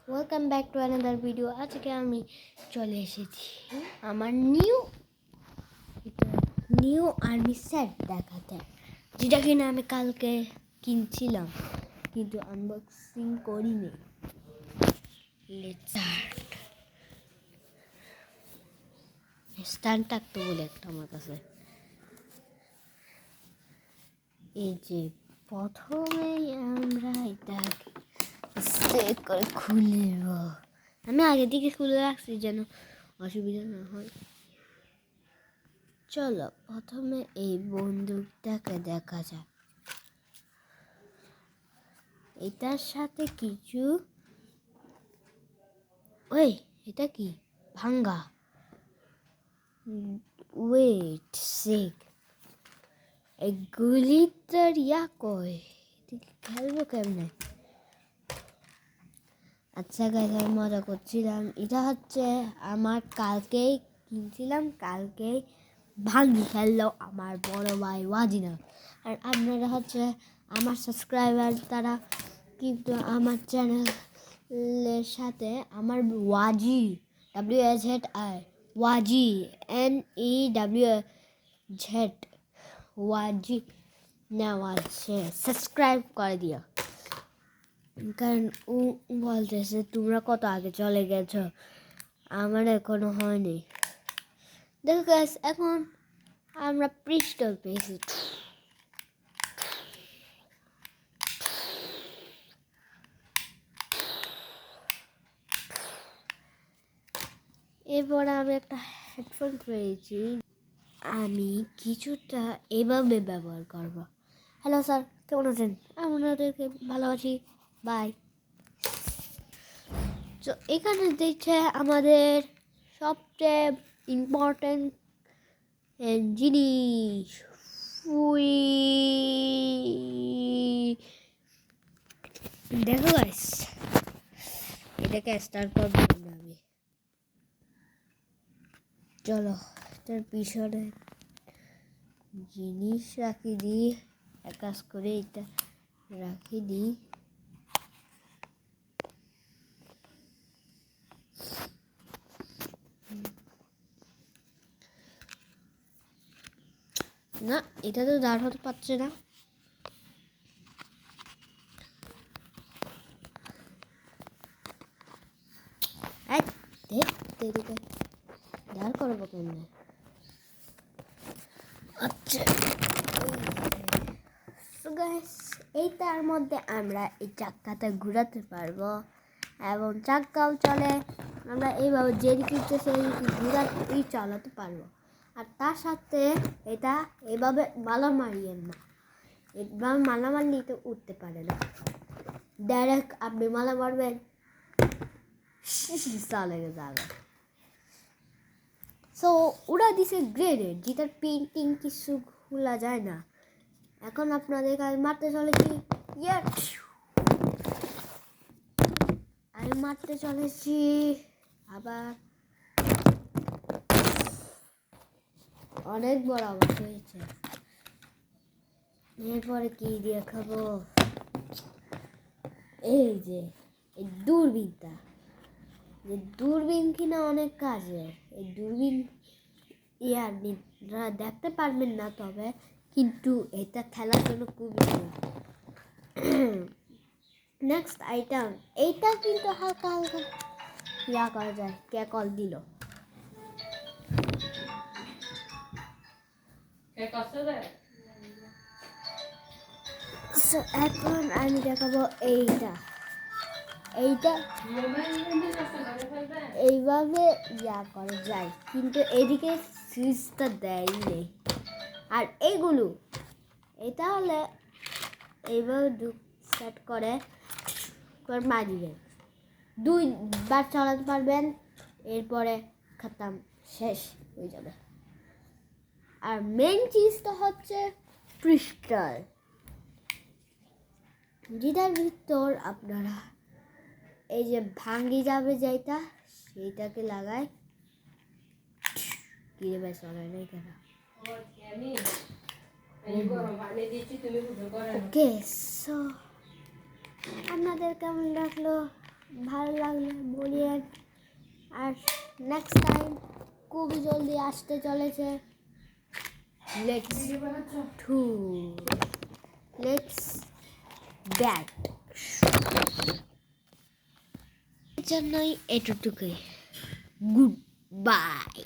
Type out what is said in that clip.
Welcome back to another video. আজকে আমি চলে এসেছি আমার নিউ আর্মি সেট দেখাতে, যেটা কিনা আমি কালকে কিনছিলাম কিন্তু আনবক্সিং করিনি। স্ট্যান্ড থাকতো বলে একটা আমার কাছে। এই যে প্রথমেই আমরা এটাকে করে খুলে নেব। আমি আগে থেকে খুলে রাখছি যেন অসুবিধা না হয়। চলো প্রথমে এই বন্দুকটাকে দেখা যাক। এটার সাথে কিছু এটা কি ভাঙ্গা ওয়েট সিক এগুলিটার কয় এদিকে খেলবো কেমনে? আচ্ছা গাইস, আমি মজা করছিলাম। এটা হচ্ছে আমার কালকেই কিনছিলাম, কালকেই ভাঙ্গি খেললো আমার বড় ভাই ওয়াজিনা। আর আপনারা হচ্ছে আমার সাবস্ক্রাইবার, তারা কিন্তু আমার চ্যানেলের সাথে আমার ওয়াজি WAZI ওয়াজি NEWZ ওয়াজি নেওয়া আছে, সাবস্ক্রাইব করে দিও। কারণ ও বলতেছে তোমরা কত আগে চলে গেছো, আমার এখনো হয়নি। দেখো গাইস, এখন আমরা পিস্তল পেয়েছি। এরপর আমি একটা হেডফোন পেয়েছি, আমি কিছুটা এভাবে ব্যবহার করব। হ্যালো স্যার, কেমন আছেন? আপনাদেরকে ভালো আছি, বাই। তো এখানে দেখছে আমাদের সবচেয়ে ইম্পর্টেন্ট জিনিস দেখো গাইস, এটাকে স্টার্ট করবো আমি। চলো তার পিছনে জিনিস রাখি দিই, এক কাজ করে এটা রাখি দিই। না, এটা তো দাঁড় হতে পারছে না। দাঁড় করবো কেমনে? আচ্ছা এইটার মধ্যে আমরা এই চাক্কাটা ঘোরাতে পারবো এবং চাক্কাও চলে। আমরা এইভাবে যেদিকে ইচ্ছে সেদিকে ঘোরাতেই চালাতে পারবো। আর তার সাথে এটা এভাবে মালা মারিয়েন না, এভাবে মালা মারলে তো উঠতে পারে না। ডাইরেক্ট আপনি মালা মারবেন, চলে যাবে। সো ওরা দিছে গ্রেডেড, যেটার পেন্টিং কিছু খোলা যায় না। এখন আপনাদের কাছে মারতে চলেছি, আমি মারতে চলেছি আবার। অনেক বড় আওয়াজ হয়েছে। এরপরে কি দিয়ে খাবো? এই যে এই দূরবীনটা, যে দূরবীন কিনা অনেক কাজের। এই দূরবীন আপনারা দেখতে পারবেন না, তবে কিন্তু এটা খেলার জন্য খুবই নেক্সট আইটেম। এইটা কিন্তু হালকা হালকা করা যায়। কে কল দিল? এখন আমি দেখাবো এইটা এইভাবে করা যায়, কিন্তু এদিকে সুইচটা দেয়নি। আর এইগুলো এটা হলে এইভাবে সেট করে মারিবেন, 2বার চালাতে পারবেন, এরপরে খতম, শেষ হয়ে যাবে। আর মেন চিজটা হচ্ছে ক্রিস্টাল, যেটার ভিতর আপনারা এই যে ভাঙ্গি যাবে যেটা, সেইটাকে লাগায়। কিরে ভাই চলে নাই কেন? ওকে, সো আপনাদের কেমন লাগলো ভালো লাগলে বলিয়েন। আর নেক্সট টাইম খুবই জলদি আসতে চলেছে লেটস ব্যাক জন্যই এটুকুই। Good bye.